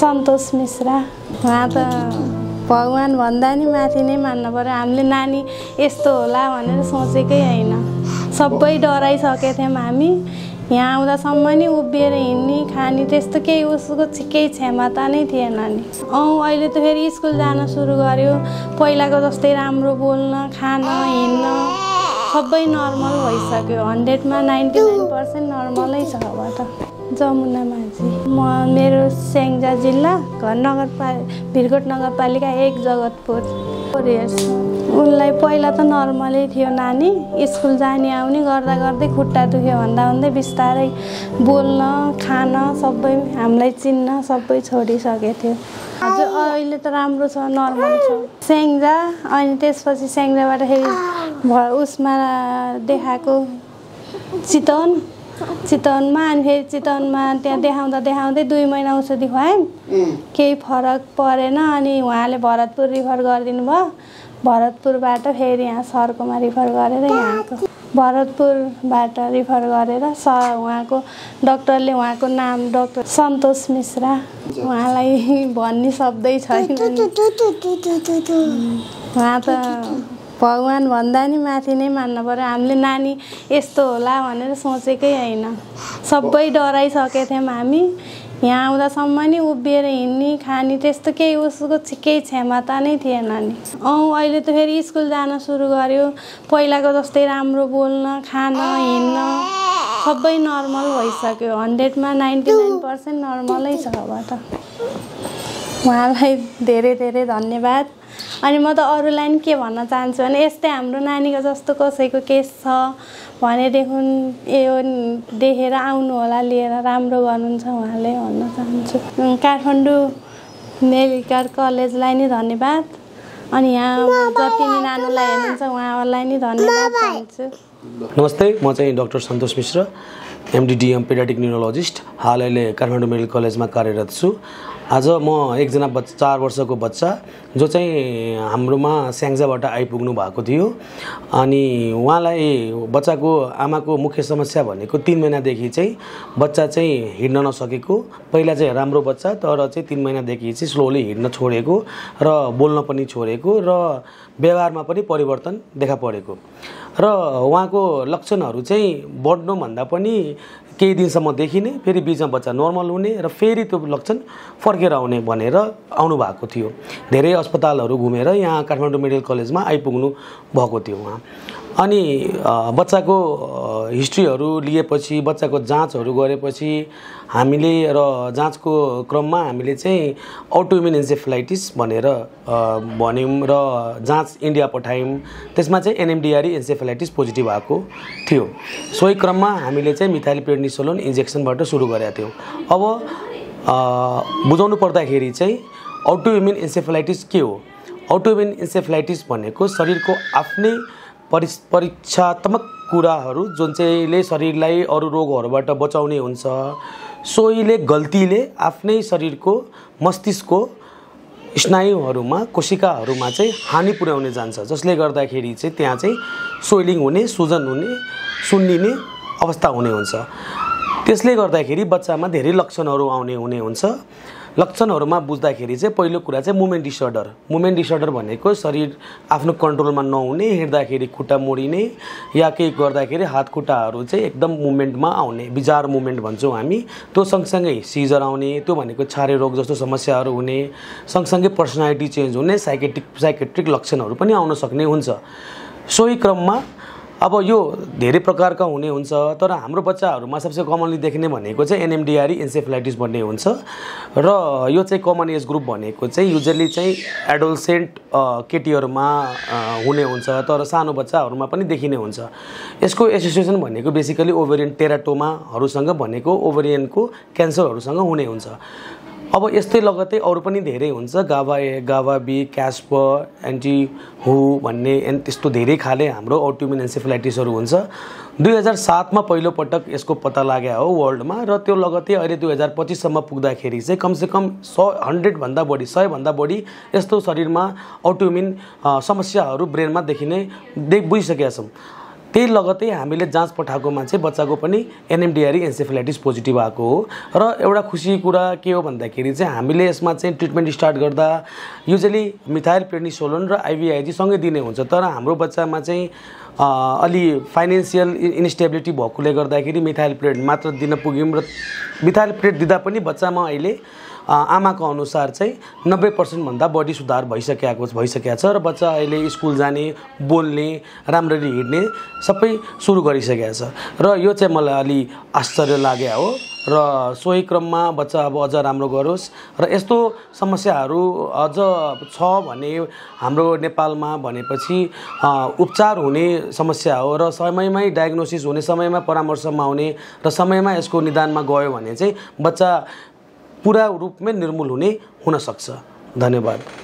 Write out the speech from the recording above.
सन्तोष मिश्रा। उहाँ त भगवान भन्दा नि माथि नै मान्नु पर्यो। हामीले नानी यस्तो होला भनेर सोचेकै होइन। सबै डराइसकेको थियौँ हामी। यहाँ आउँदासम्म नि उभिएर हिँड्ने खाने त्यस्तो केही उसको केही क्षमता नै थिएन नि। अहिले त फेरि स्कुल जान सुरु गर्यो। पहिलाको जस्तै राम्रो बोल्न खान हिँड्न सबै नर्मल भइसक्यो। 100 मा 99% नर्मलै छ अब त। जमुना माझी। मेरो स्याङ्जा जिल्ला घर भिरकोट नगरपालिका 1 जगतपुर। उनलाई पहिला त नर्मलै थियो नानी। स्कुल जाने आउने गर्दा गर्दै खुट्टा दुख्यो भन्दा बिस्तारै बोल्न खान सबै हामीलाई चिन्न सबै छोडिसकेको थियो। हजुर अहिले त राम्रो छ, नर्मल छ। स्याङ्जा अनि त्यसपछि स्याङ्जाबाट फेरि उसमा देखाएको चितवनमा अनि फेरि चितवनमा त्यहाँ देखाउँदै 2 महिना औषधि खुवायौँ। केही फरक परेन अनि उहाँले भरतपुर रिफर गरिदिनु भयो। भरतपुरबाट फेरि यहाँ सरकोमा रिफर गरेर यहाँको भरतपुरबाट रिफर गरेर उहाँको डाक्टरले उहाँको नाम डाक्टर सन्तोष मिश्रा। उहाँलाई भन्ने शब्दै छैन। उहाँ त भगवान भन्दा नि माथि नै मान्नु पर्यो। हामीले नानी यस्तो होला भनेर सोचेकै होइन। सबै डराइसकेको थियौँ हामी। यहाँ आउँदासम्म नि उभिएर हिँड्ने खाने त्यस्तो केही उसको केही क्षमता नै थिएन नि। अहिले त फेरि स्कुल जान सुरु गर्यो। पहिलाको जस्तै राम्रो बोल्न खान हिँड्न सबै नर्मल भइसक्यो। 100 मा 99% नर्मलै छ अब त। उहाँलाई धेरै धेरै धन्यवाद। अनि म त अरूलाई नि के भन्न चाहन्छु भने यस्तै हाम्रो नानीको जस्तो कसैको केस छ भनेदेखि यो देखेर आउनु होला लिएर राम्रो गर्नुहुन्छ उहाँले भन्न चाहन्छु। काठमाडौँ मेडिकल कलेजलाई नि धन्यवाद। अनि यहाँ जति नि नानीलाई हेर्नुहुन्छ उहाँहरूलाई नि धन्यवाद भन्छु। नमस्ते, म चाहिँ डाक्टर सन्तोष मिश्रा, MD-DM पेडियाट्रिक न्युरोलोजिस्ट। हाल अहिले काठमाडौँ मेडिकल कलेजमा कार्यरत छु। आज म एकजना 4 वर्षको बच्चा जो चाहिँ हाम्रोमा स्याङ्जाबाट आइपुग्नु भएको थियो। अनि उहाँलाई बच्चाको आमाको मुख्य समस्या भनेको 3 महिनादेखि चाहिँ बच्चा चाहिँ हिँड्न नसकेको। पहिला चाहिँ राम्रो बच्चा तर चाहिँ 3 महिनादेखि चाहिँ स्लोली हिँड्न छोडेको र बोल्न पनि छोडेको र व्यवहारमा पनि परिवर्तन देखा परेको। र उहाँको लक्षणहरू चाहिँ बढ्नुभन्दा पनि केही दिनसम्म देखिने, फेरि बिचमा बच्चा नर्मल हुने र फेरि त्यो लक्षण फर्केर आउने भनेर आउनु भएको थियो। धेरै अस्पतालहरू घुमेर यहाँ काठमाडौँ मेडिकल कलेजमा आइपुग्नु भएको थियो उहाँ। अनि बच्चाको हिस्ट्रीहरू लिएपछि बच्चाको जाँचहरू गरेपछि हामीले र जाँचको क्रममा हामीले चाहिँ अटोइम्युन एन्सेफेलाइटिस भनेर भन्यौँ र जाँच इन्डिया पठायौँ। त्यसमा चाहिँ NMDRE एन्सेफेलाइटिस पोजिटिभ आएको थियो। सोही क्रममा हामीले चाहिँ मिथाइलप्रेडनिसोलोन इन्जेक्सनबाट सुरु गरेका थियौँ। अब बुझाउनु पर्दाखेरि चाहिँ अटोइम्युन एन्सेफेलाइटिस के हो? अटोइम्युन एन्सेफेलाइटिस भनेको शरीरको आफ्नै परीक्षात्मक कुराहरू जुन चाहिँले शरीरलाई अरू रोगहरूबाट बचाउने हुन्छ। सोहीले गल्तीले आफ्नै शरीरको मस्तिष्कको स्नायुहरूमा कोशिकाहरूमा चाहिँ हानि पुर्याउने जान्छ, जसले गर्दाखेरि चाहिँ त्यहाँ चाहिँ सोइलिङ हुने, सुजन हुने, सुन्निने अवस्था हुने हुन्छ। त्यसले गर्दाखेरि बच्चामा धेरै लक्षणहरू हुने हुन्छ। लक्षणहरूमा बुझ्दाखेरि चाहिँ पहिलो कुरा चाहिँ मुभमेन्ट डिसअर्डर भनेको शरीर आफ्नो कन्ट्रोलमा नहुने, हिँड्दाखेरि खुट्टा मोडिने या केही गर्दाखेरि हात खुट्टाहरू चाहिँ एकदम मुभमेन्टमा आउने, बिजार मुभमेन्ट भन्छौँ हामी। त्यो सँगसँगै सिजर आउने, त्यो भनेको छारे रोग जस्तो समस्याहरू हुने, सँगसँगै पर्सनालिटी चेन्ज हुने, साइकेट्रिक लक्षणहरू पनि आउन सक्ने हुन्छ। सोही क्रममा अब यो धेरै प्रकारका हुने हुन्छ, तर हाम्रो बच्चाहरूमा सबसे कमनली देखिने भनेको चाहिँ NMDRE एन्सेफेलाइटिस भन्ने हुन्छ। र यो चाहिँ कमन एज ग्रुप भनेको चाहिँ युजली चाहिँ एडोलसेन्ट केटीहरूमा हुने हुन्छ, तर सानो बच्चाहरूमा पनि देखिने हुन्छ। यसको एसोसिएसन भनेको बेसिकली ओभरियन टेराटोमाहरूसँग भनेको ओभरियनको क्यान्सरहरूसँग हुने हुन्छ। अब यस्तै लगतै अरू पनि धेरै हुन्छ, गाभा A, गाभा B, क्यास्पर, एन्टी-हु भन्ने त्यस्तो धेरै खाले हाम्रो अटोइम्युन एन्सेफेलाइटिसहरू हुन्छ। 2007 मा पहिलो पटक यसको पत्ता लाग्यो हो वर्ल्डमा, र त्यो लगतै अहिले 2025 सम्म पुग्दाखेरि चाहिँ कमसेकम 100 भन्दा बढी यस्तो शरीरमा अटोइम्युन समस्याहरू ब्रेनमा बुझिसकेका छौँ। त्यही लगतै हामीले जाँच पठाएकोमा चाहिँ बच्चाको पनि एनएमडिआर एन्सेफेलाइटिस पोजिटिभ आएको हो। र एउटा खुसी कुरा के हो भन्दाखेरि चाहिँ हामीले यसमा चाहिँ ट्रिटमेन्ट स्टार्ट गर्दा युजली मिथाइल प्रेडनिसोलोन र आइभिआइजी सँगै दिने हुन्छ, तर हाम्रो बच्चामा चाहिँ अलि फाइनेन्सियल इन्स्टेबिलिटी भएकोले गर्दाखेरि मिथाइल प्रेड मात्र दिन पुग्यौँ र मिथाइल प्रेड दिँदा पनि बच्चामा अहिले आमाको अनुसार चाहिँ 90% भन्दा बढी सुधार भइसकेको छ र बच्चा अहिले स्कुल जाने, बोल्ने, राम्ररी हिँड्ने सबै सुरु गरिसकेको छ र यो चाहिँ मलाई अलि आश्चर्य लाग्यो हो। र सोही क्रममा बच्चा अब अझ राम्रो गरोस् र यस्तो समस्याहरू अझ छ भने हाम्रो नेपालमा भनेपछि उपचार हुने समस्या हो र समयमै डायग्नोसिस हुने, समयमा परामर्शमा आउने र समयमा यसको निदानमा गयो भने चाहिँ बच्चा पुरा रूपमै निर्मूल हुन सक्छ। धन्यवाद।